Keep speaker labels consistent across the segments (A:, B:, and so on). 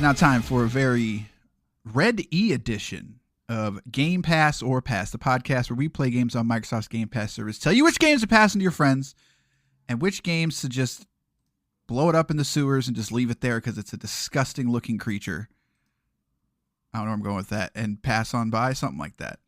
A: now time for a very Red E edition of Game Pass or Pass, the podcast where we play games on Microsoft's Game Pass service, tell you which games to pass into your friends and which games to just blow it up in the sewers and just leave it there because it's a disgusting looking creature. I don't know where I'm going with that. And pass on by, something like that.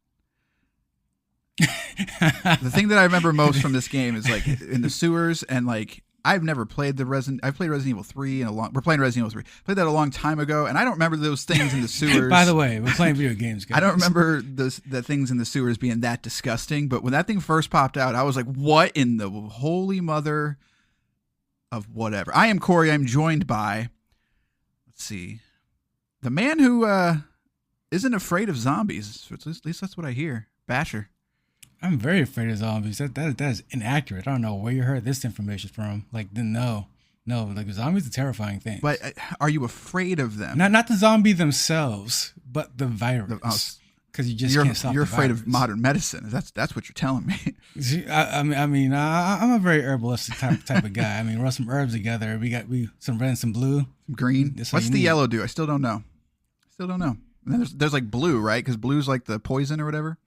A: The thing that I remember most from this game is like in the sewers, and like I've never played I've played Resident Evil 3 we're playing Resident Evil 3. Played that a long time ago, and I don't remember those things in the sewers.
B: By the way, we're playing video games, guys.
A: I don't remember the things in the sewers being that disgusting, but when that thing first popped out, I was like, what in the holy mother of whatever. I am Cory. I'm joined by, let's see, the man who isn't afraid of zombies. At least that's what I hear. Basher.
B: I'm very afraid of zombies. That is inaccurate. I don't know where you heard this information from. Like, no. Like, zombies are a terrifying thing.
A: But are you afraid of them?
B: Not the zombie themselves, but the virus. Because you just can't stop.
A: You're
B: the
A: afraid
B: virus.
A: Of modern medicine. That's what you're telling me.
B: See, I'm a very herbalistic type of guy. I mean, rub some herbs together. We some red and some blue,
A: some green. What's the yellow do? I still don't know. And then there's like blue, right? Because blue's like the poison or whatever.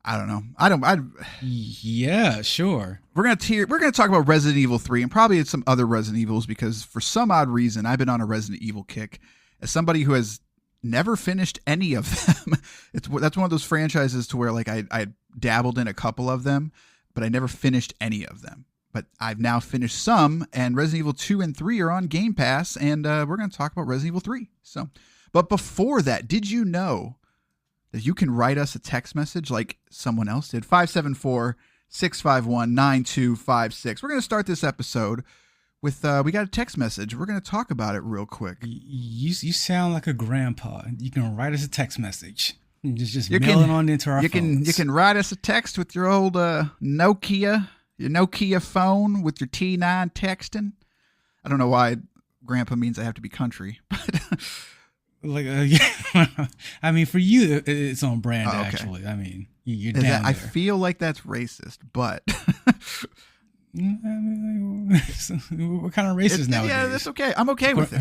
A: I don't know.
B: Yeah, sure.
A: We're gonna talk about Resident Evil 3 and probably some other Resident Evils, because for some odd reason I've been on a Resident Evil kick as somebody who has never finished any of them. That's one of those franchises to where like I dabbled in a couple of them, but I never finished any of them. But I've now finished some, and Resident Evil 2 and 3 are on Game Pass, and we're going to talk about Resident Evil 3. So, but before that, did you know that you can write us a text message like someone else did? 574-651-9256. We're going to start this episode with, we got a text message. We're going to talk about it real quick.
B: You sound like a grandpa. You can write us a text message. Just mail it on into our phones.
A: You can write us a text with your old Nokia phone with your T9 texting. I don't know why grandpa means I have to be country, but...
B: Like, yeah. I mean, for you, it's on brand, actually. I mean, you're down there.
A: I feel like that's racist, but...
B: We're kind of racist nowadays.
A: Yeah, that's okay. I'm okay with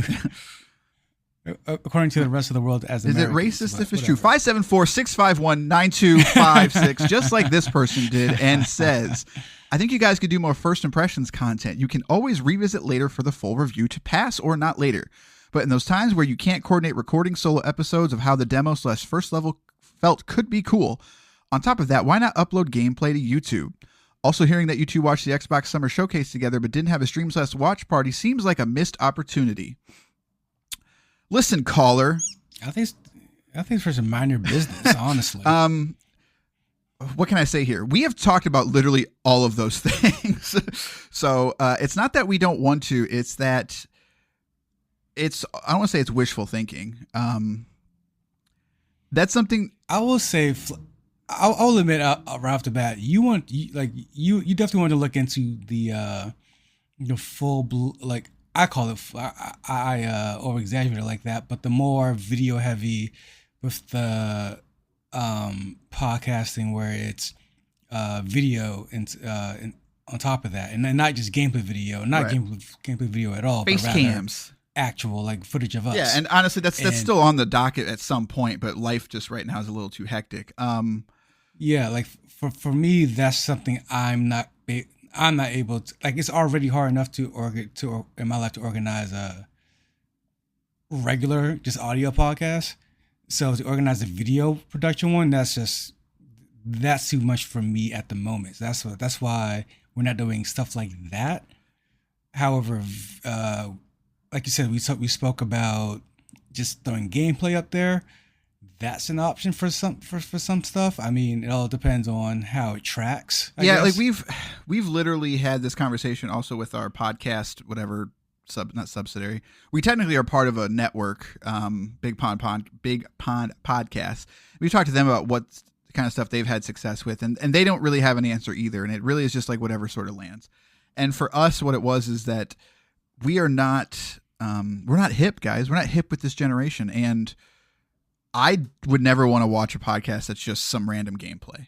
A: it.
B: According to the rest of the world as Americans.
A: Is it racist if it's true? 574-651-9256, just like this person did, and says, I think you guys could do more first impressions content. You can always revisit later for the full review to pass or not later. But in those times where you can't coordinate recording solo episodes of how the demo/first level felt could be cool. On top of that, why not upload gameplay to YouTube? Also, hearing that you two watched the Xbox Summer Showcase together but didn't have a stream/watch party seems like a missed opportunity. Listen, caller.
B: I think it's for some minor business, honestly.
A: What can I say here? We have talked about literally all of those things. So it's not that we don't want to. It's that I don't want to say it's wishful thinking. That's something
B: I will say. I'll admit right off the bat, you definitely want to look into the full blue, like I call it. I over exaggerate it like that, but the more video heavy with the podcasting, where it's video and on top of that, and then not just gameplay video, gameplay video at all,
A: face
B: but rather
A: cams.
B: Actual like footage of us.
A: Yeah, and honestly, that's still on the docket at some point, but life just right now is a little too hectic.
B: Yeah, like for me, that's something I'm not able to. Like, it's already hard enough in my life to organize a regular just audio podcast. So to organize a video production one, that's too much for me at the moment. So that's why we're not doing stuff like that. However, like you said, we spoke about just throwing gameplay up there. That's an option for some stuff. I mean, it all depends on how it tracks. I guess.
A: Like we've literally had this conversation also with our podcast, whatever not subsidiary. We technically are part of a network, Big Pond Podcast. We talked to them about what kind of stuff they've had success with, and they don't really have an answer either. And it really is just like whatever sort of lands. And for us, what it was is that we're not hip, guys. We're not hip with this generation. And I would never want to watch a podcast that's just some random gameplay.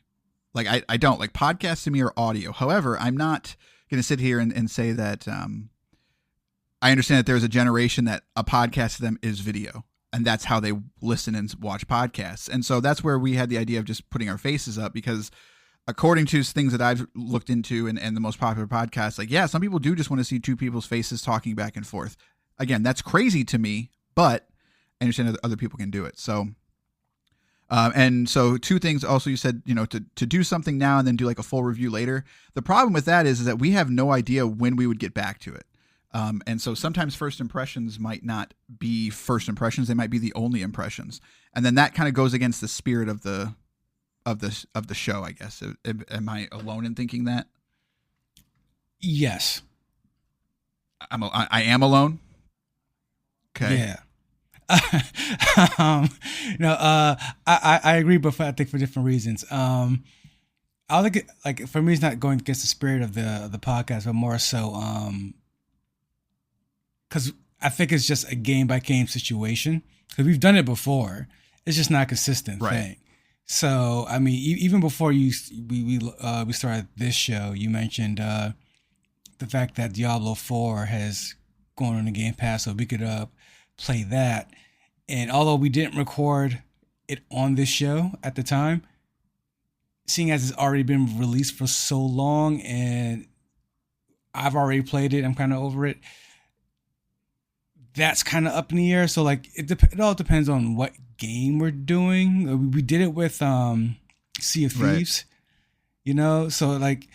A: Like I don't like podcasts to me are audio. However, I'm not going to sit here and say that, I understand that there's a generation that a podcast to them is video, and that's how they listen and watch podcasts. And so that's where we had the idea of just putting our faces up, because according to things that I've looked into and the most popular podcasts, like, yeah, some people do just want to see two people's faces talking back and forth. Again, that's crazy to me, but I understand that other people can do it. So, and so two things also, you said, to do something now and then do like a full review later. The problem with that is that we have no idea when we would get back to it. And so sometimes first impressions might not be first impressions. They might be the only impressions. And then that kind of goes against the spirit of the show, I guess. Am I alone in thinking that?
B: Yes.
A: I am alone. Okay.
B: Yeah. I agree, but I think for different reasons. I look at, like, for me, it's not going against the spirit of the podcast, but more so, because I think it's just a game by game situation. Because we've done it before, it's just not a consistent thing. So, I mean, even before we started this show, you mentioned the fact that Diablo 4 has gone on the Game Pass, so we could play that. And although we didn't record it on this show at the time, seeing as it's already been released for so long and I've already played it, I'm kind of over it. That's kind of up in the air. So, like, it all depends on what game we're doing. We did it with Sea of Thieves, so, like,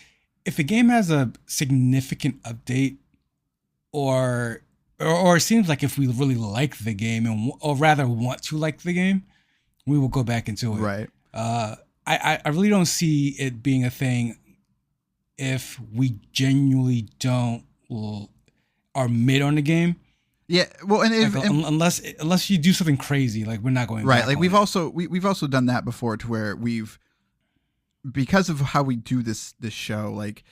B: if a game has a significant update, or it seems like if we really like the game or rather want to like the game, we will go back into it.
A: Right.
B: I really don't see it being a thing if we genuinely don't are mid on the game.
A: Yeah, well, and
B: unless you do something crazy, like, we're not going
A: right.
B: Back
A: like
B: on
A: we've
B: it.
A: also done that before, to where because of how we do this show, like,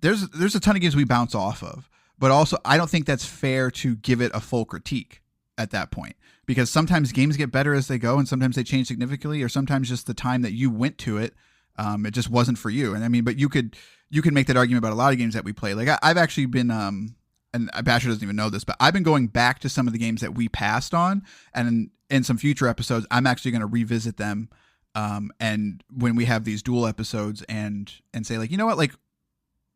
A: there's a ton of games we bounce off of, but also I don't think that's fair to give it a full critique at that point, because sometimes games get better as they go, and sometimes they change significantly, or sometimes just the time that you went to it, it just wasn't for you. And I mean, but you could make that argument about a lot of games that we play. Like, I've actually been and Basher doesn't even know this, but I've been going back to some of the games that we passed on, and in some future episodes, I'm actually going to revisit them. And when we have these dual episodes and say, like, you know what, like,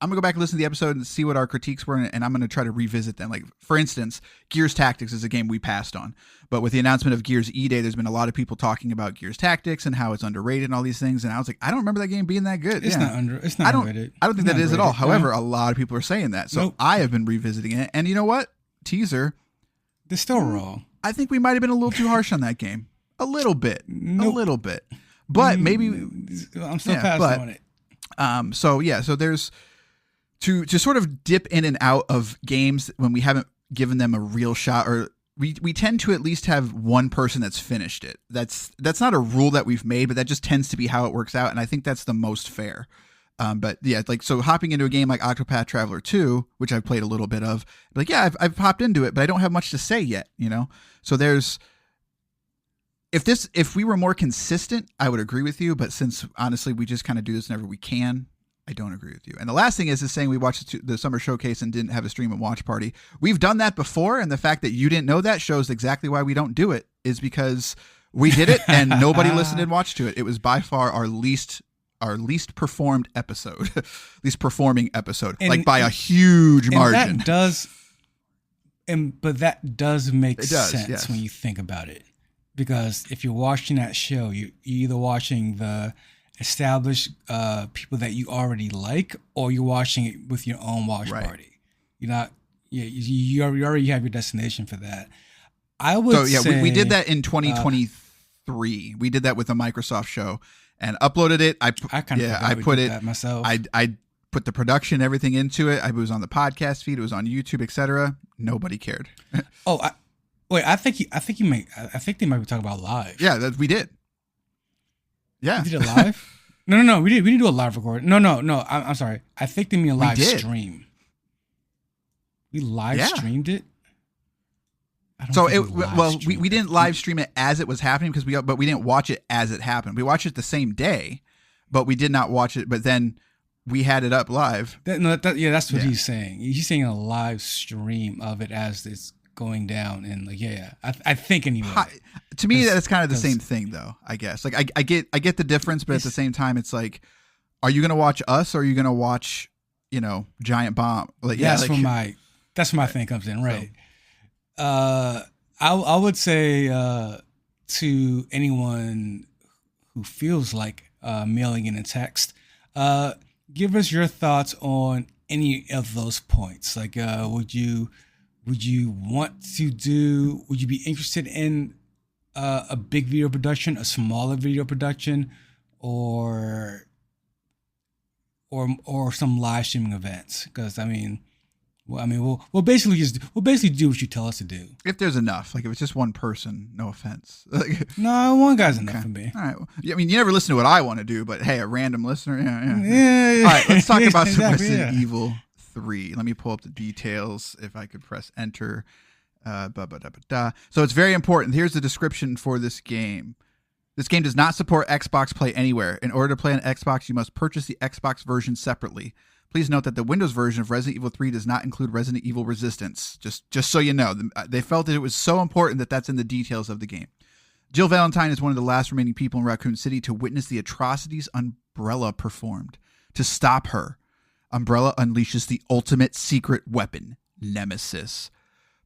A: I'm gonna go back and listen to the episode and see what our critiques were, and I'm gonna try to revisit them. Like, for instance, Gears Tactics is a game we passed on, but with the announcement of Gears E-Day, there's been a lot of people talking about Gears Tactics and how it's underrated and all these things. And I was like, I don't remember that game being that good.
B: It's not underrated. I
A: don't think that is at all. However, a lot of people are saying that, so I have been revisiting it. And you know what? Teaser.
B: They're still wrong.
A: I think we might have been a little too harsh on that game. A little bit. A little bit. But maybe
B: I'm still passing on it.
A: So there's to sort of dip in and out of games when we haven't given them a real shot, or we tend to at least have one person that's finished it. That's not a rule that we've made, but that just tends to be how it works out, and I think that's the most fair. But yeah, like, so hopping into a game like Octopath Traveler 2, which I've played a little bit of, like, yeah, I've popped into it, but I don't have much to say yet, So if we were more consistent, I would agree with you. But since honestly we just kind of do this whenever we can, I don't agree with you. And the last thing is saying we watched the summer showcase and didn't have a stream and watch party. We've done that before, and the fact that you didn't know that shows exactly why we don't do it, is because we did it and nobody listened and watched to it. It was by far our least performed episode, least performing episode, like by a huge margin.
B: But that does make sense when you think about it. Because if you're watching that show, you're either watching the established people that you already like, or you're watching it with your own watch party. You're not. You already have your destination for that. I would say
A: we did that in 2023. We did that with a Microsoft show and uploaded it. I put it
B: myself.
A: I put the production, everything into it. It was on the podcast feed. It was on YouTube, etc. Nobody cared.
B: I think they might be talking about live.
A: Yeah, we did. Yeah.
B: We did it live? No. We didn't do a live record. No. I'm sorry. I think they mean a live stream. We live streamed it.
A: We didn't live stream it as it was happening but we didn't watch it as it happened. We watched it the same day, but we did not watch it. But then we had it up live.
B: That's what he's saying. He's saying a live stream of it as it's going down, and like, I think anyway.
A: To me, that's kind of the same thing, though. I guess. Like, I get the difference, but at the same time, it's like, are you gonna watch us, or are you gonna watch, Giant Bomb? Like,
B: that's where my thing comes in, right? So. I would say to anyone who feels like mailing in a text, give us your thoughts on any of those points. Like, would you want to do? Would you be interested in a big video production, a smaller video production, or some live streaming events? Because we'll basically do what you tell us to do.
A: If there's enough, like if it's just one person, no offense.
B: No, one guy's enough for me.
A: All right. I mean, you never listen to what I want to do, but hey, a random listener. Yeah. All right, let's talk about some Resident Evil 3. Let me pull up the details. If I could press enter. So it's very important. Here's the description for this game. This game does not support Xbox Play Anywhere. In order to play on Xbox, you must purchase the Xbox version separately. Please note that the Windows version of Resident Evil 3 does not include Resident Evil Resistance. Just so you know, they felt that it was so important that that's in the details of the game. Jill Valentine is one of the last remaining people in Raccoon City to witness the atrocities Umbrella performed. To stop her, Umbrella unleashes the ultimate secret weapon, Nemesis.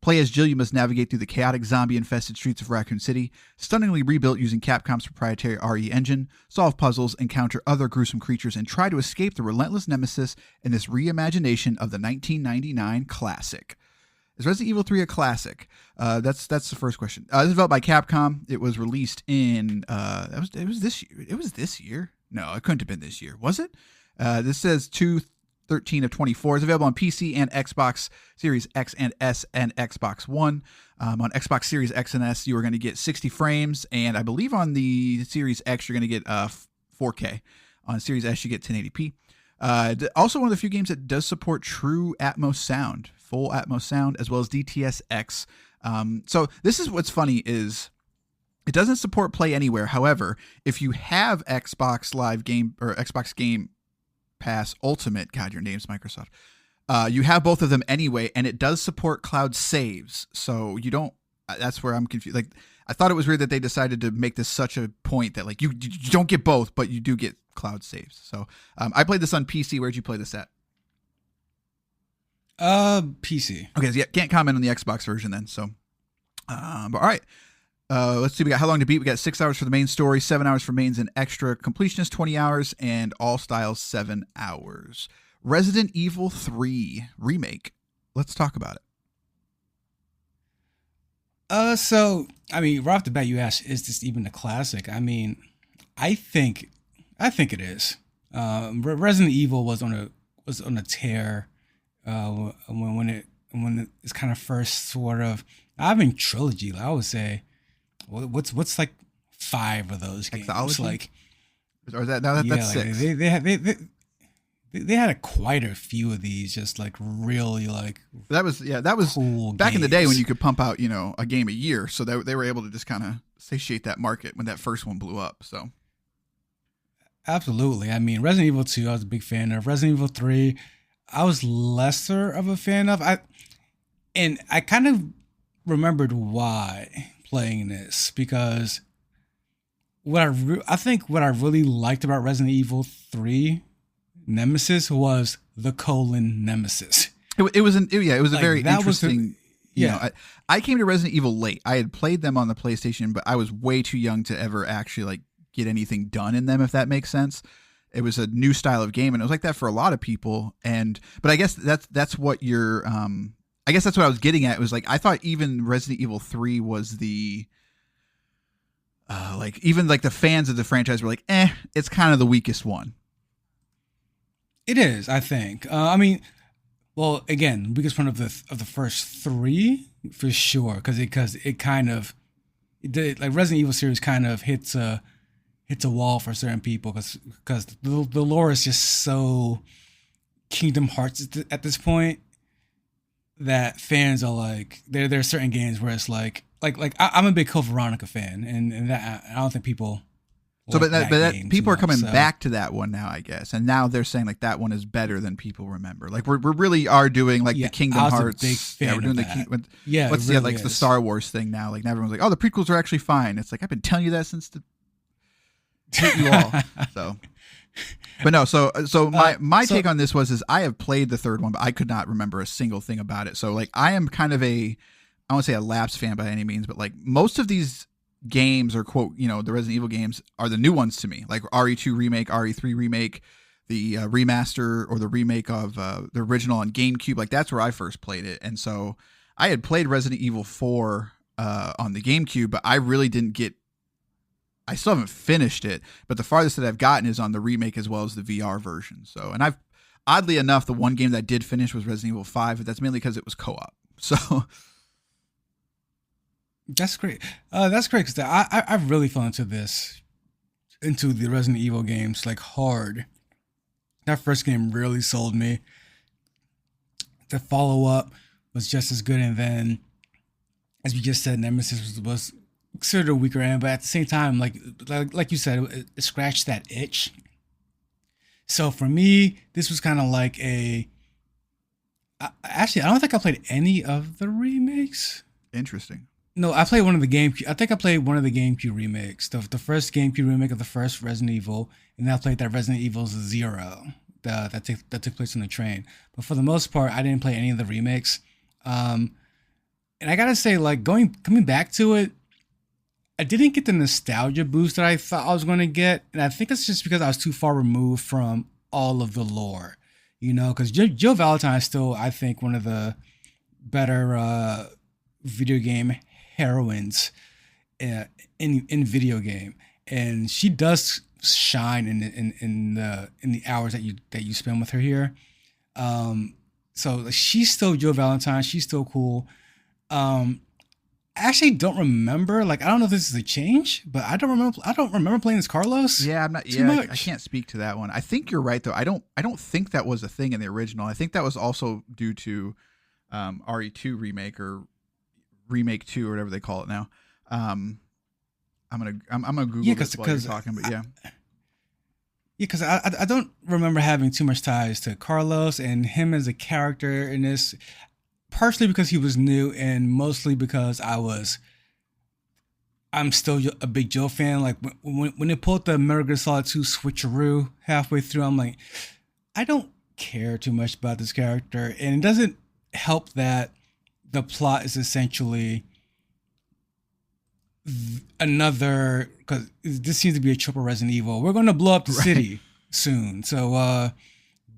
A: Play as Jill, you must navigate through the chaotic zombie-infested streets of Raccoon City, stunningly rebuilt using Capcom's proprietary RE engine, solve puzzles, encounter other gruesome creatures, and try to escape the relentless nemesis in this reimagination of the 1999 classic. Is Resident Evil 3 a classic? That's the first question. This is developed by Capcom. It was released in it was this year. It was this year. No, it couldn't have been this year. Was it? This says 2/13 of 24. It's available on PC and Xbox Series X and S and Xbox One. On Xbox Series X and S, you are going to get 60 frames, and I believe on the Series X, you're going to get 4K. On Series S, you get 1080p. Also, one of the few games that does support true Atmos sound, full Atmos sound, as well as DTS:X. So this is what's funny is it doesn't support Play Anywhere. However, if you have Xbox Live Game or Xbox Game Pass Ultimate, God, your name's Microsoft. You have both of them anyway, and it does support cloud saves. So you don't. That's where I'm confused. Like, I thought it was weird that they decided to make this such a point that like you don't get both, but you do get cloud saves. So I played this on PC. Where'd you play this at?
B: PC.
A: Okay, so yeah, can't comment on the Xbox version then. So, but all right. Let's see. We got how long to beat. We got 6 hours for the main story, 7 hours for mains and extra completionist, 20 hours, and all styles 7 hours. Resident Evil 3 Remake. Let's talk about it.
B: So I mean, right off the bat, you asked, is this even a classic? I mean, I think it is. Resident Evil was on a tear when it's kind of first sort of. I mean, trilogy. I would say. What's like 5 of those games?
A: Hexology?
B: Like,
A: or that's like 6.
B: They had quite a few of these, just like really like
A: that was
B: cool
A: back
B: games.
A: in the day when you could pump out a game a year, so they were able to just kind of satiate that market when that first one blew up. So
B: absolutely, I mean, Resident Evil 2, I was a big fan of. Resident Evil 3, I was lesser of a fan of. I kind of remembered why playing this, because I think what I really liked about Resident Evil 3 Nemesis was the Nemesis.
A: It was a very interesting. I came to Resident Evil late. I had played them on the PlayStation, but I was way too young to ever actually like get anything done in them, if that makes sense. It was a new style of game, and it was like that for a lot of people. But I guess that's what you're. I guess that's what I was getting at. It was like, I thought even Resident Evil 3 was the, even like the fans of the franchise were like, it's kind of the weakest one.
B: It is, I think. I mean, well, again, weakest one of the first 3 for sure, because it kind of, like Resident Evil series kind of hits a wall for certain people because the lore is just so Kingdom Hearts at this point. That fans are like, there are certain games where it's like I'm a big Code Veronica fan, and that I don't think people
A: So,
B: like
A: but
B: that
A: that
B: game
A: people
B: too
A: are coming
B: much, so.
A: back to that one now, I guess, and now they're saying like that one is better than people remember. Like we really are doing like the Kingdom
B: I was
A: Hearts.
B: a big fan
A: we're doing
B: of that.
A: What's
B: It
A: the
B: really
A: like the
B: is.
A: Star Wars thing now? Like now everyone's like, oh, the prequels are actually fine. It's like I've been telling you that since the hate you all. So, but no. So my take on this is I have played the third one, but I could not remember a single thing about it. So like I am kind of I won't say a lapsed fan by any means, but like most of these games or quote, the Resident Evil games are the new ones to me, like RE2 remake, RE3 remake, the remaster or the remake of the original on GameCube. Like that's where I first played it. And so I had played Resident Evil 4 on the GameCube, but I really I still haven't finished it, but the farthest that I've gotten is on the remake as well as the VR version. So, and oddly enough, the one game that I did finish was Resident Evil 5, but that's mainly because it was co-op. So
B: That's great. That's great because I really fell into the Resident Evil games like hard. That first game really sold me. The follow up was just as good, and then, as we just said, Nemesis was considered a weaker end, but at the same time, like you said, it scratched that itch. So for me, this was kind of like actually, I don't think I played any of the remakes.
A: interesting.
B: No, I played one of the GameCube. I think I played one of the GameCube remakes. The first GameCube remake of the first Resident Evil, and then I played that Resident Evil Zero that took place on the train. But for the most part, I didn't play any of the remakes. And I gotta say, like coming back to it, I didn't get the nostalgia boost that I thought I was going to get, and I think it's just because I was too far removed from all of the lore, because Jill Valentine is still, I think, one of the better video game heroines in video game, and she does shine in the hours that you spend with her here. So she's still Jill Valentine. She's still cool. I actually don't remember. Like I don't know if this is a change, but I don't remember playing as Carlos.
A: Yeah, I'm not.
B: Too much.
A: I can't speak to that one. I think you're right though. I don't think that was a thing in the original. I think that was also due to RE2 remake or Remake 2 or whatever they call it now. I'm gonna Google this while you're talking, but yeah.
B: Because I don't remember having too much ties to Carlos and him as a character in this, partially because he was new and mostly because I'm still a big Joe fan. Like when they pulled the Metal Gear Solid 2 switcheroo halfway through, I'm like, I don't care too much about this character, and it doesn't help that the plot is essentially another, because this seems to be a triple Resident Evil. We're going to blow up the city soon, so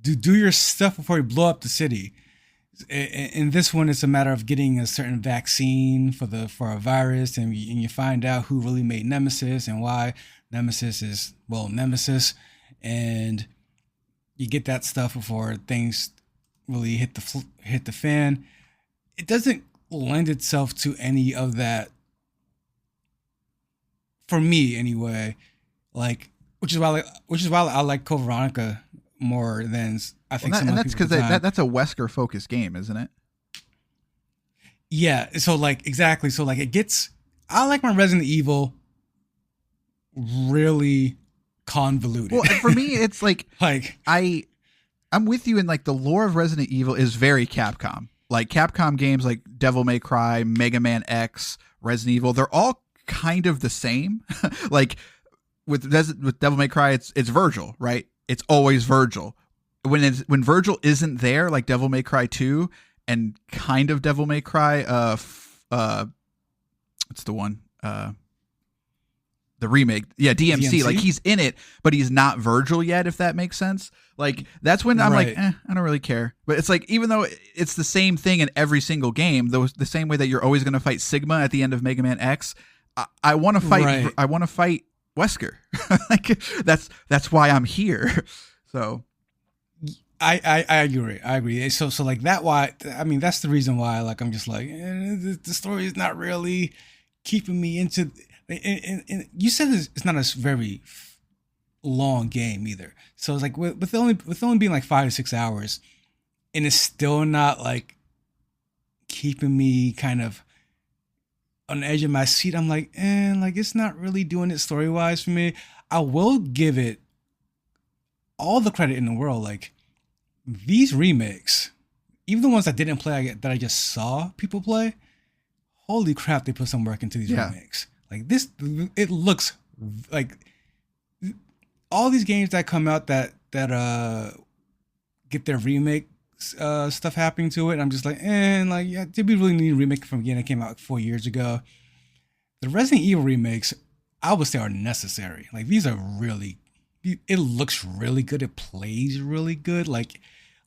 B: do your stuff before you blow up the city. In this one, it's a matter of getting a certain vaccine for a virus, and you find out who really made Nemesis and why Nemesis is Nemesis, and you get that stuff before things really hit the fan. It doesn't lend itself to any of that for me anyway. Like, which is why I like Code Veronica more than I think.
A: And that's because that's a Wesker focused game, isn't it?
B: Yeah. So like exactly. So like I like my Resident Evil really convoluted.
A: Well, for me, it's like I'm with you in like the lore of Resident Evil is very Capcom. Like Capcom games like Devil May Cry, Mega Man X, Resident Evil, they're all kind of the same. Like with Devil May Cry, it's Virgil, right? It's always Virgil. When Virgil isn't there, like Devil May Cry 2 and kind of Devil May Cry, what's the one? The remake, yeah, DMC. Like he's in it, but he's not Virgil yet, if that makes sense. Like that's when I'm like, I don't really care. But it's like, even though it's the same thing in every single game, the same way that you're always going to fight Sigma at the end of Mega Man X, I want to fight. Right. I want to fight Wesker. Like that's why I'm here. So
B: I agree. So like that. Why I mean that's the reason why like I'm just like the story is not really keeping me into. And you said it's not a very long game either. So it's like with only being like 5 to 6 hours, and it's still not like keeping me kind of on the edge of my seat. I'm like, like it's not really doing it story wise for me. I will give it all the credit in the world. Like these remakes, even the ones I didn't play, that I just saw people play. Holy crap! They put some work into these remakes. Like this, it looks like all these games that come out that get their remake stuff happening to it. I'm just like, like, yeah, did we really need a remake from a game that came out like 4 years ago? The Resident Evil remakes, I would say, are necessary. Like these are really, it looks really good. It plays really good.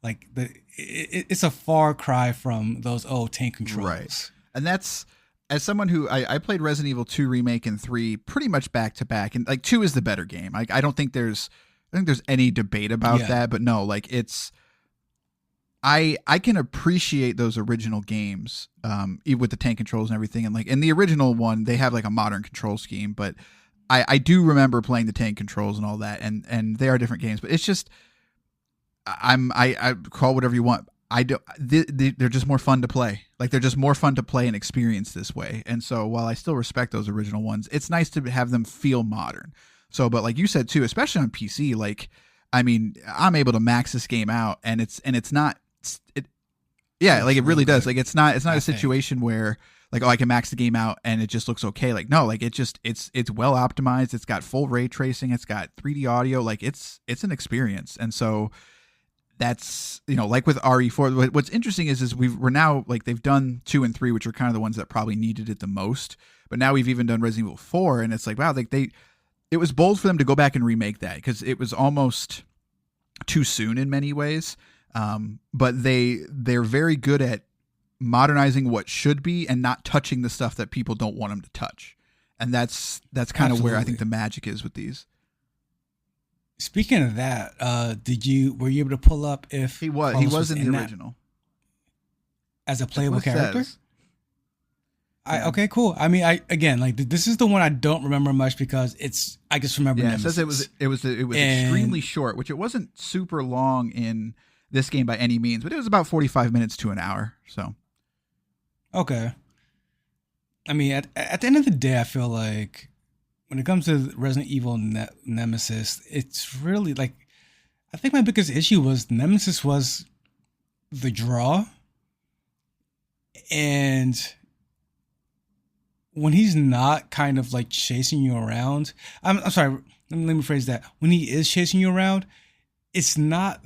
B: It's a far cry from those old tank controls.
A: Right. And that's, as someone who I played Resident Evil 2 remake and 3 pretty much back to back, and like 2 is the better game. Like I think there's any debate about that, but no, like it's, I can appreciate those original games, even with the tank controls and everything. And like in the original one, they have like a modern control scheme, but I do remember playing the tank controls and all that, and they are different games. But it's just, I call whatever you want. They're just more fun to play. Like they're just more fun to play and experience this way. And so while I still respect those original ones, it's nice to have them feel modern. So, but like you said too, especially on PC, like, I mean, I'm able to max this game out, and it's not. Like it really does. Like it's not a situation where like, oh, I can max the game out and it just looks okay. Like no, like it's well optimized. It's got full ray tracing. It's got 3D audio. Like it's an experience. And so that's, like with RE4, what's interesting is we're now, like, they've done 2 and 3, which are kind of the ones that probably needed it the most. But now we've even done Resident Evil 4, and it's like, wow, like it was bold for them to go back and remake that because it was almost too soon in many ways. But they're very good at modernizing what should be and not touching the stuff that people don't want them to touch. And that's kind of where I think the magic is with these.
B: Speaking of that, were you able to pull up if
A: he was in the original
B: as a playable character? Okay, cool. I mean, this is the one I don't remember much because I just remember.
A: Yeah,
B: Nemesis.
A: It says it was extremely short, which it wasn't super long in this game by any means, but it was about 45 minutes to an hour. So,
B: okay. I mean, at the end of the day, I feel like when it comes to Resident Evil Nemesis, it's really like, I think my biggest issue was Nemesis was the draw. And when he's not kind of like chasing you around, I'm sorry, let me phrase that. When he is chasing you around, it's not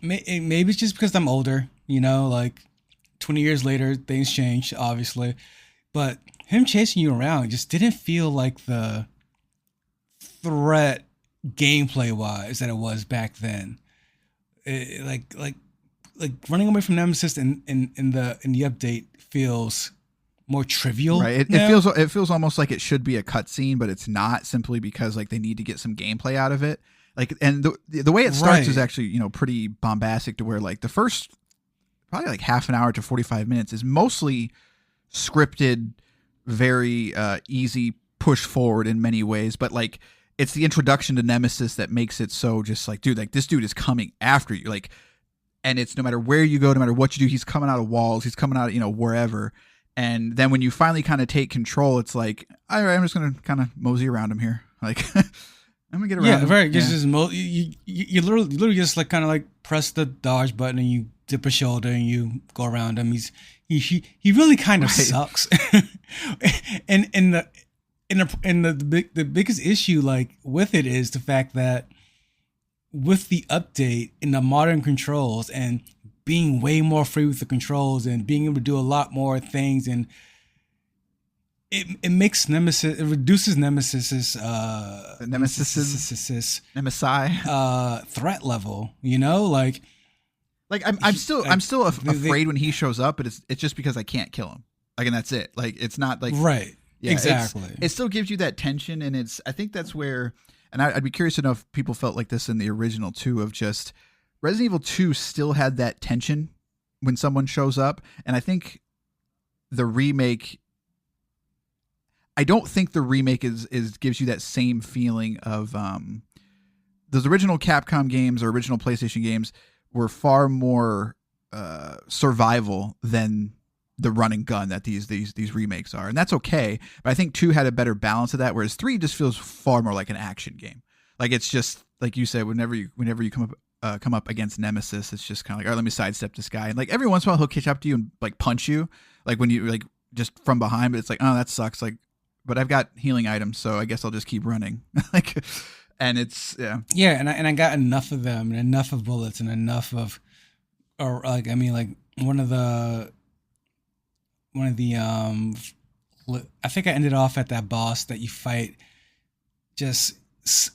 B: maybe it's just because I'm older, like 20 years later, things change, obviously. But him chasing you around just didn't feel like the threat gameplay wise that it was back then. Like running away from Nemesis in the update feels more trivial.
A: Right. It feels almost like it should be a cutscene, but it's not, simply because like they need to get some gameplay out of it. Like, and the way it starts is actually, pretty bombastic, to where like the first probably like half an hour to 45 minutes is mostly scripted, very easy push forward in many ways, but like it's the introduction to Nemesis that makes it so just like, dude, like this dude is coming after you, like, and it's no matter where you go, no matter what you do, he's coming out of walls, he's coming out of, wherever. And then when you finally kind of take control, it's like, all right, I'm just gonna kind of mosey around him here, like I'm gonna get around him.
B: Right. Just you literally just like kind of like press the dodge button and you dip a shoulder and you go around him. He really kind of sucks. and the biggest issue like with it is the fact that with the update in the modern controls and being way more free with the controls and being able to do a lot more things, and it makes Nemesis, it reduces Nemesis's threat level, like
A: I'm still afraid when he shows up, but it's just because I can't kill him. Like, and that's it. Like, it's not like,
B: right.
A: Yeah,
B: exactly.
A: It still gives you that tension, and I think that's where, and I'd be curious to know if people felt like this in the original too, of just Resident Evil 2 still had that tension when someone shows up, and I think the remake, I don't think the remake is gives you that same feeling of those original Capcom games or original PlayStation games were far more survival than the run and gun that these remakes are, and that's okay. But I think 2 had a better balance of that, whereas 3 just feels far more like an action game. Like it's just like you said, whenever you come up against Nemesis, it's just kind of like, all right, let me sidestep this guy, and like every once in a while he'll catch up to you and like punch you, like when you like just from behind, but it's like, oh, that sucks. Like, but I've got healing items, so I guess I'll just keep running. Like, and it's
B: yeah, and I got enough of them and enough of bullets and enough of, or like I mean like one of the I think I ended off at that boss that you fight, just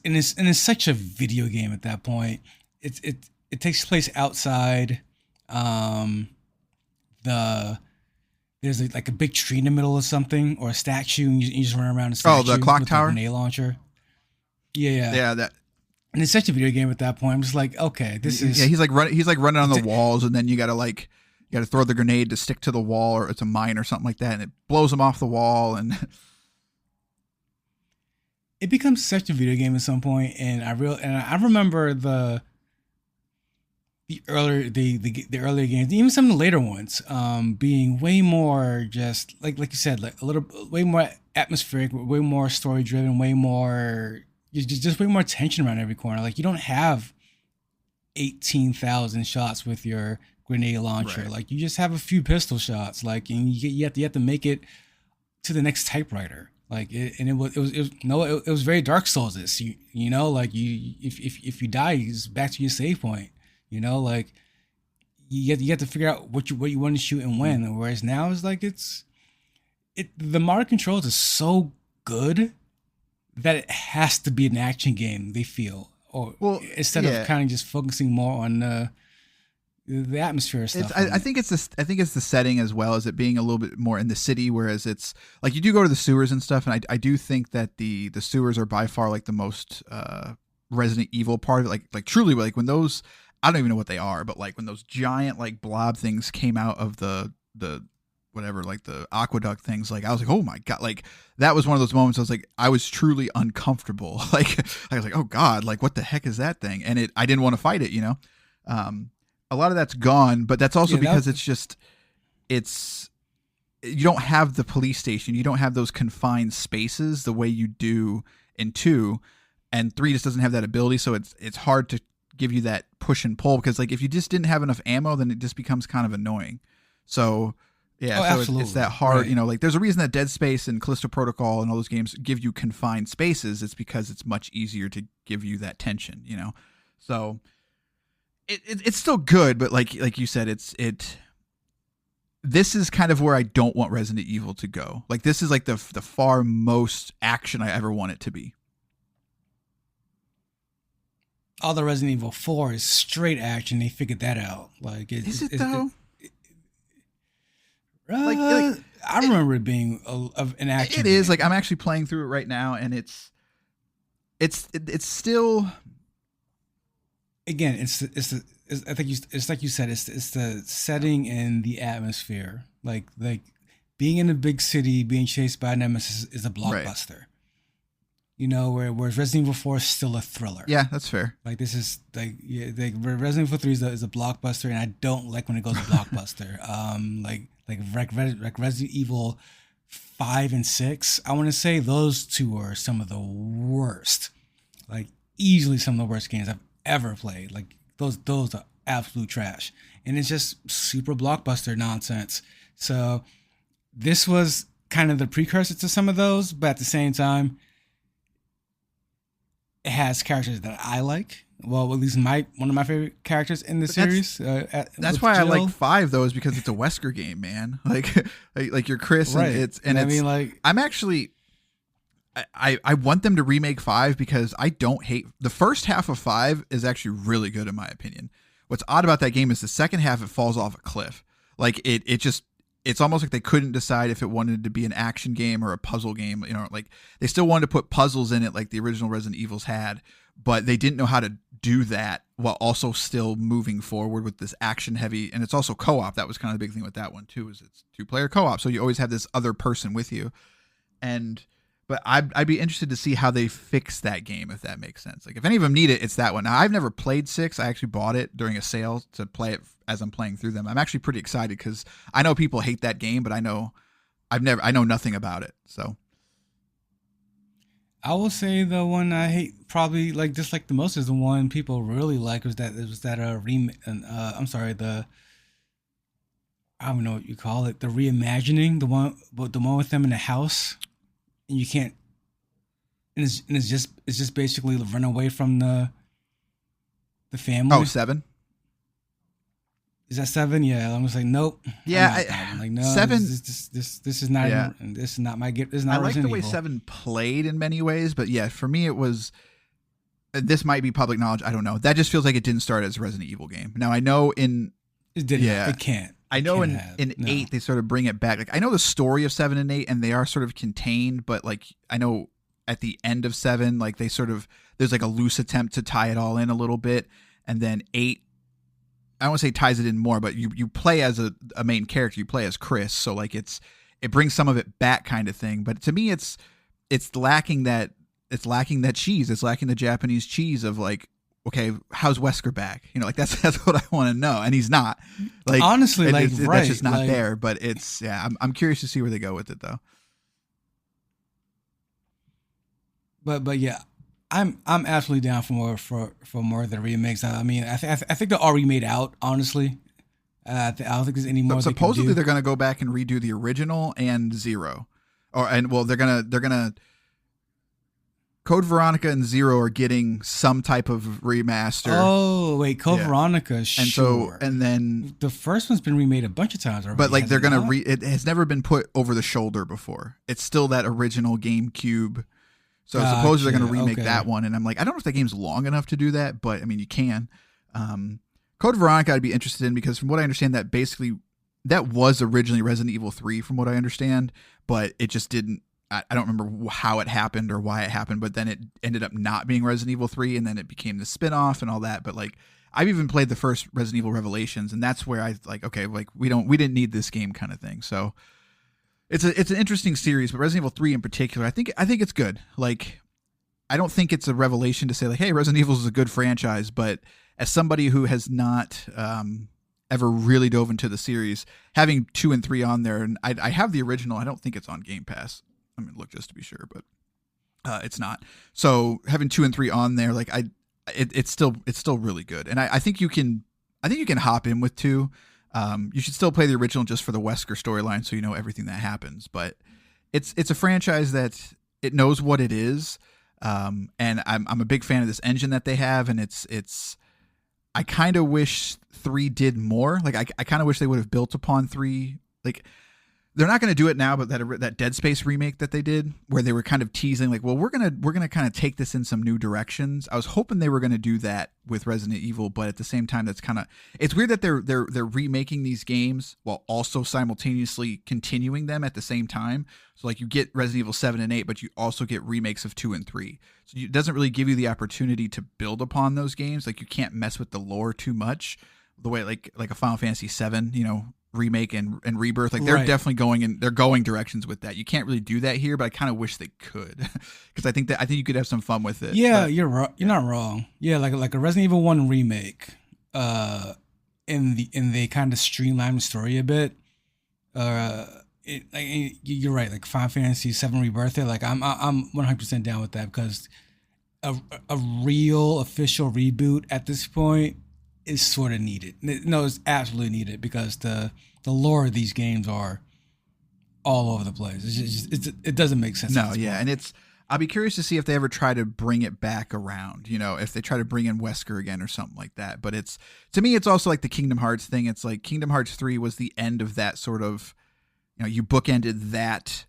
B: and it's such a video game at that point. It takes place outside. There's like a big tree in the middle of something or a statue, and you just run around the statue.
A: Oh, the clock
B: with
A: tower,
B: a grenade launcher. Yeah.
A: That.
B: And it's such a video game at that point. I'm just like, okay, this is.
A: Yeah, he's like running on the walls, and then you gotta throw the grenade to stick to the wall, or it's a mine or something like that, and it blows him off the wall, and
B: it becomes such a video game at some point. And I remember the earlier games, even some of the later ones, being way more just like you said, like a little way more atmospheric, way more story driven, way more just way more tension around every corner. Like you don't have 18,000 shots with your grenade launcher.
A: Right.
B: Like you just have a few pistol shots. Like, and you have to make it to the next typewriter. Like it was very Dark Souls-ish. You know, like if you die, it's back to your save point. You know, like you have to figure out what you want to shoot and when. Whereas now it's like the modern controls is so good that it has to be an action game. They feel, or instead of kind of just focusing more on the atmosphere stuff.
A: I think it's the setting as well as it being a little bit more in the city, whereas it's like you do go to the sewers and stuff, and I do think that the sewers are by far like the most Resident Evil part of it. Like truly, like when those, I don't even know what they are, but like when those giant like blob things came out of the whatever, like the aqueduct things, like I was like, oh my God, like that was one of those moments I was like, I was truly uncomfortable. Like I was like, oh God, like what the heck is that thing? And I didn't want to fight it, you know? A lot of that's gone, but that's also because you don't have the police station. You don't have those confined spaces the way you do in 2, and 3 just doesn't have that ability. So it's hard to give you that push and pull, because like if you just didn't have enough ammo, then it just becomes kind of annoying. So yeah, it's that hard, right. You know, like there's a reason that Dead Space and Callisto Protocol and all those games give you confined spaces. It's because it's much easier to give you that tension, you know? So it's still good, but like you said, this is kind of where I don't want Resident Evil to go. Like this is like the far most action I ever want it to be.
B: All the Resident Evil 4 is straight action. They figured that out. Like,
A: is it though?
B: I remember it being an action.
A: It is. Like I'm actually playing through it right now, and it's still.
B: Again, it's I think it's like you said, it's the setting and the atmosphere. Like being in a big city, being chased by Nemesis is a blockbuster. Right. You know, whereas Resident Evil 4 is still a thriller.
A: Yeah, that's fair.
B: Like this is Resident Evil 3 is a blockbuster, and I don't like when it goes blockbuster. like Resident Evil 5 and 6, I want to say those two are some of the worst. Like easily some of the worst games I've ever played. Like those are absolute trash, and it's just super blockbuster nonsense. So this was kind of the precursor to some of those, but at the same time, it has characters that I like. Well, at least one of my favorite characters in the series.
A: That's why Jill. I like 5 though, is because it's a Wesker game, man. Like you're Chris,
B: right.
A: and I mean, like I'm actually. I want them to remake 5 because I don't hate the first half of 5 is actually really good in my opinion. What's odd about that game is the second half, it falls off a cliff. Like it's almost like they couldn't decide if it wanted to be an action game or a puzzle game. You know, like they still wanted to put puzzles in it like the original Resident Evils had, but they didn't know how to do that while also still moving forward with this action heavy. And it's also co-op. That was kind of the big thing with that one too, is it's 2-player co-op. So you always have this other person with you. And But I'd be interested to see how they fix that game, if that makes sense. Like if any of them need it, it's that one. Now I've never played 6. I actually bought it during a sale to play it as I'm playing through them. I'm actually pretty excited because I know people hate that game, but I know nothing about it. So
B: I will say the one I hate probably like just like the most is the one people really like was that I'm sorry, the I don't know what you call it, the reimagining, the one with them in the house, and you can't, and it's just basically run away from the family.
A: Oh, 7?
B: Is that 7? Yeah, I'm just like, nope.
A: Yeah,
B: I'm like, no,
A: 7.
B: This is not.
A: Yeah.
B: This is not my gift. This is not.
A: I like the way
B: Evil.
A: 7 played in many ways, but yeah, for me it was. This might be public knowledge. I don't know. That just feels like it didn't start as a Resident Evil game. Now I know in.
B: It didn't. Yeah, it can't.
A: I know in 8 they sort of bring it back. Like I know the story of 7 and 8, and they are sort of contained, but like I know at the end of 7, like they sort of there's like a loose attempt to tie it all in a little bit, and then 8. I don't want to say ties it in more, but you play as a main character. You play as Chris, so like it brings some of it back, kind of thing. But to me, it's lacking that cheese. It's lacking the Japanese cheese of like, okay, how's Wesker back? You know, like that's what I want to know, and he's not. Like
B: honestly, right,
A: that's just not there. But it's I'm curious to see where they go with it though.
B: But yeah. I'm absolutely down for more of the remakes. I mean, I think they're already made out. Honestly, I don't think there's any more.
A: Supposedly they're going to go back and redo the original and 0, they're gonna Code Veronica and 0 are getting some type of remaster.
B: Oh wait, Code Veronica, sure.
A: And then
B: the first one's been remade a bunch of times already.
A: But like they're gonna it has never been put over the shoulder before. It's still that original GameCube. So supposedly they're going to remake that one, and I'm like, I don't know if that game's long enough to do that, but I mean, you can. Code Veronica I'd be interested in because from what I understand, that basically that was originally Resident Evil 3 from what I understand, but it just didn't. I don't remember how it happened or why it happened, but then it ended up not being Resident Evil 3, and then it became the spinoff and all that. But like, I've even played the first Resident Evil Revelations, and that's where I like, okay, like we didn't need this game kind of thing. So. It's an interesting series, but Resident Evil 3 in particular, I think it's good. Like, I don't think it's a revelation to say like, hey, Resident Evil is a good franchise, but as somebody who has not ever really dove into the series, having 2 and 3 on there, and I have the original. I don't think it's on Game Pass. I'm gonna look just to be sure, but it's not. So having 2 and 3 on there, like it's still really good, and I think you can hop in with 2. You should still play the original just for the Wesker storyline, so you know everything that happens. But it's a franchise that it knows what it is, and I'm a big fan of this engine that they have. And it's I kind of wish 3 did more. Like I kind of wish they would have built upon 3. Like they're not going to do it now, but that Dead Space remake that they did, where they were kind of teasing, like, well, we're gonna kind of take this in some new directions. I was hoping they were going to do that with Resident Evil, but at the same time, it's weird that they're remaking these games while also simultaneously continuing them at the same time. So like you get Resident Evil 7 and 8, but you also get remakes of 2 and 3. So it doesn't really give you the opportunity to build upon those games. Like you can't mess with the lore too much, the way like a Final Fantasy 7, you know. Remake and Rebirth, like they're definitely going directions with that. You can't really do that here, but I kind of wish they could because I think you could have some fun with it.
B: Yeah, you're not wrong. Yeah, like a Resident Evil 1 remake, in they kind of streamline the story a bit. You're right. Like Final Fantasy 7 Rebirth, like I'm 100% down with that because a real official reboot at this point is sort of needed. No, it's absolutely needed because the lore of these games are all over the place. It doesn't make sense.
A: No, yeah, and I'll be curious to see if they ever try to bring it back around. You know, if they try to bring in Wesker again or something like that. But to me, it's also like the Kingdom Hearts thing. It's like Kingdom Hearts 3 was the end of that sort of, you know, you bookended that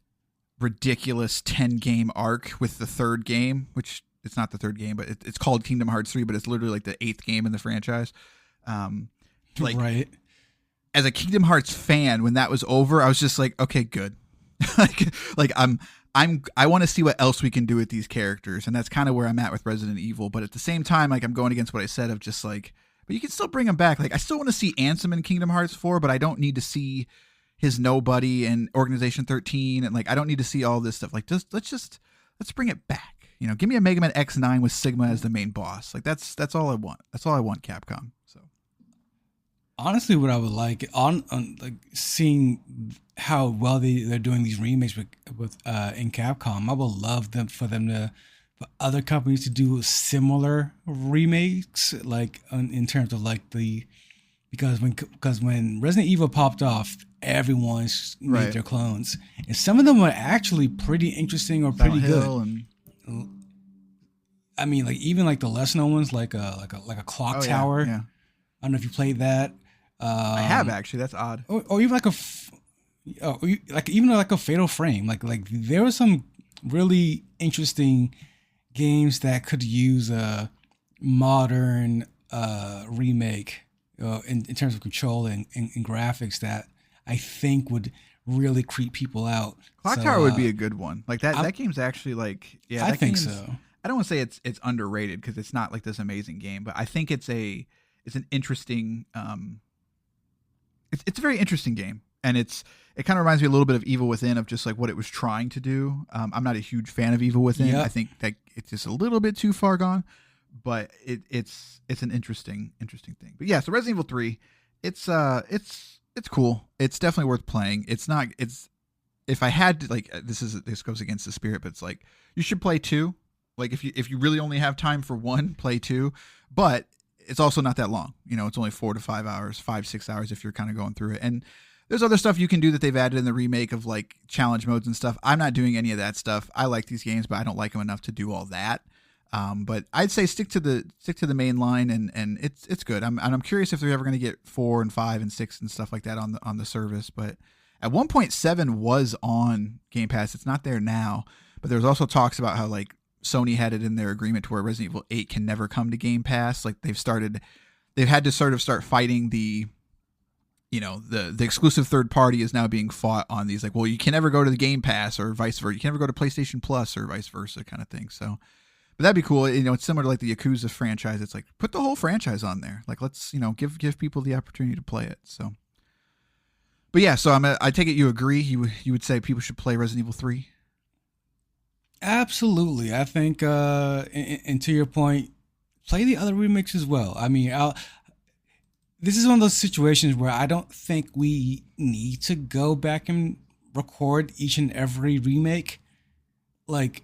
A: ridiculous 10-game arc with the 3rd game, which. It's not the 3rd game, but it's called Kingdom Hearts 3, but it's literally like the 8th game in the franchise.
B: Right.
A: As a Kingdom Hearts fan, when that was over, I was just like, okay, good. I want to see what else we can do with these characters, and that's kind of where I'm at with Resident Evil. But at the same time, like I'm going against what I said of just like, but you can still bring them back. Like I still want to see Ansem in Kingdom Hearts 4, but I don't need to see his nobody and Organization 13, and like I don't need to see all this stuff. Like let's bring it back. You know, give me a Mega Man X9 with Sigma as the main boss. Like that's all I want. That's all I want, Capcom. So
B: honestly, what I would like on like seeing how well they're doing these remakes with in Capcom, I would love for other companies to do similar remakes, like in terms of like because when Resident Evil popped off, everyone's made their clones, and some of them are actually pretty interesting or pretty good. I mean, like even like the less known ones, like a Clock Tower.
A: Yeah.
B: I don't know if you played that.
A: I have actually. That's odd.
B: Or even like even like a Fatal Frame. Like there were some really interesting games that could use a modern remake in terms of control and graphics that I think would really creep people out.
A: Clock Tower would be a good one. Like that game's actually like
B: I think so.
A: I don't want to say it's underrated because it's not like this amazing game, but I think it's an interesting it's a very interesting game, and it kind of reminds me a little bit of Evil Within, of just like what it was trying to do. I'm not a huge fan of Evil Within. Yep. I think that it's just a little bit too far gone, but it's an interesting thing. But yeah, so Resident Evil 3, it's cool. It's definitely worth playing. If I had to, like, this goes against the spirit, but it's like you should play 2. Like if you really only have time for 1, play 2. But it's also not that long. You know, it's only 4 to 5 hours, 5-6 hours if you're kind of going through it. And there's other stuff you can do that they've added in the remake of like challenge modes and stuff. I'm not doing any of that stuff. I like these games, but I don't like them enough to do all that. But I'd say stick to the main line, and it's good. I'm curious if they're ever going to get 4 and 5 and 6 and stuff like that on the service. But at 1.7 was on Game Pass. It's not there now. But there's also talks about how like Sony had it in their agreement to where Resident Evil 8 can never come to Game Pass. Like they've had to sort of start fighting the exclusive third party is now being fought on these, like, well, you can never go to the Game Pass or vice versa. You can never go to PlayStation Plus or vice versa kind of thing. So, but that'd be cool. You know, it's similar to like the Yakuza franchise. It's like, put the whole franchise on there. Like, let's, give people the opportunity to play it. So, but yeah, so I take it you agree. You would say people should play Resident Evil 3?
B: Absolutely. I think, and to your point, play the other remakes as well. I mean, this is one of those situations where I don't think we need to go back and record each and every remake. Like,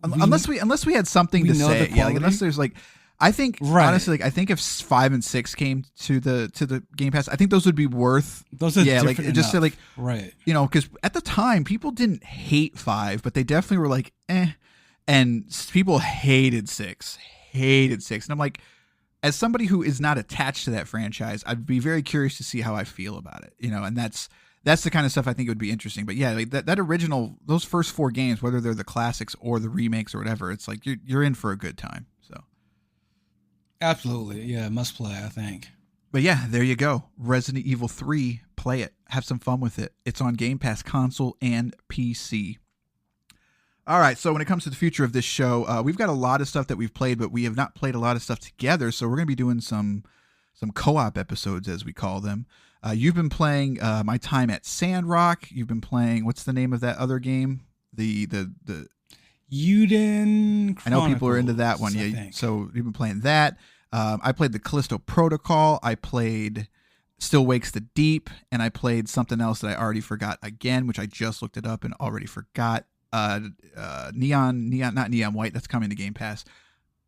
A: unless we had something to say, yeah. Like, unless there's like, I think honestly, like, I think if 5 and 6 came to the Game Pass, I think those would be worth.
B: Those are
A: like
B: enough.
A: Just say like,
B: right,
A: because at the time people didn't hate 5, but they definitely were like, and people hated 6, and I'm like, as somebody who is not attached to that franchise, I'd be very curious to see how I feel about it, and that's the kind of stuff I think would be interesting. But yeah, like that original, those first 4 games, whether they're the classics or the remakes or whatever, it's like you're in for a good time. So
B: absolutely, yeah, must play, I think.
A: But yeah, there you go. Resident Evil 3, play it, have some fun with it. It's on Game Pass console and PC. All right, so when it comes to the future of this show, we've got a lot of stuff that we've played, but we have not played a lot of stuff together. So we're going to be doing some co-op episodes, as we call them. You've been playing My Time at Sandrock. You've been playing, what's the name of that other game? The
B: Uden Chronicles,
A: I know people are into that one. Yeah, so you've been playing that. I played the Callisto Protocol. I played Still Wakes the Deep, and I played something else that I already forgot again, which I just looked it up and already forgot. Not Neon White. That's coming to Game Pass.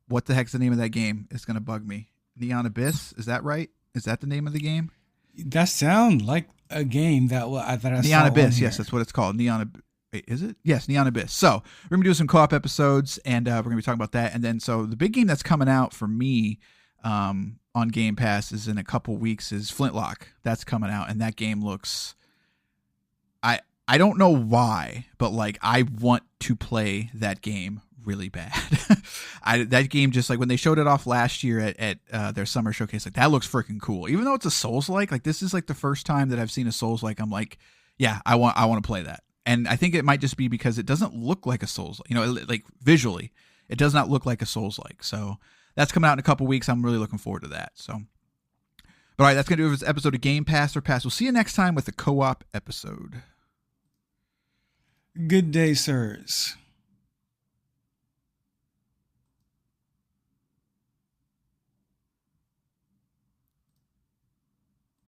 A: What the heck's the name of that game? It's gonna bug me. Neon Abyss. Is that right? Is that the name of the game?
B: That sounds like a game that I
A: Neon
B: saw
A: Abyss. Yes, that's what it's called. Wait, is it? Yes, Neon Abyss. So we're gonna do some co-op episodes, and we're gonna be talking about that. And then, so the big game that's coming out for me on Game Pass is in a couple weeks. Is Flintlock. That's coming out, and that game looks. I don't know why, but like I want to play that game really bad. That game, just like when they showed it off last year at their summer showcase, like that looks freaking cool. Even though it's a Souls-like, like this is like the first time that I've seen a Souls-like. I'm like, yeah, I want to play that. And I think it might just be because it doesn't look like a Souls, like visually, it does not look like a Souls-like. So that's coming out in a couple weeks. I'm really looking forward to that. So. All right, that's going to do it for this episode of Game Pass or Pass. We'll see you next time with a co-op episode.
B: Good day, sirs.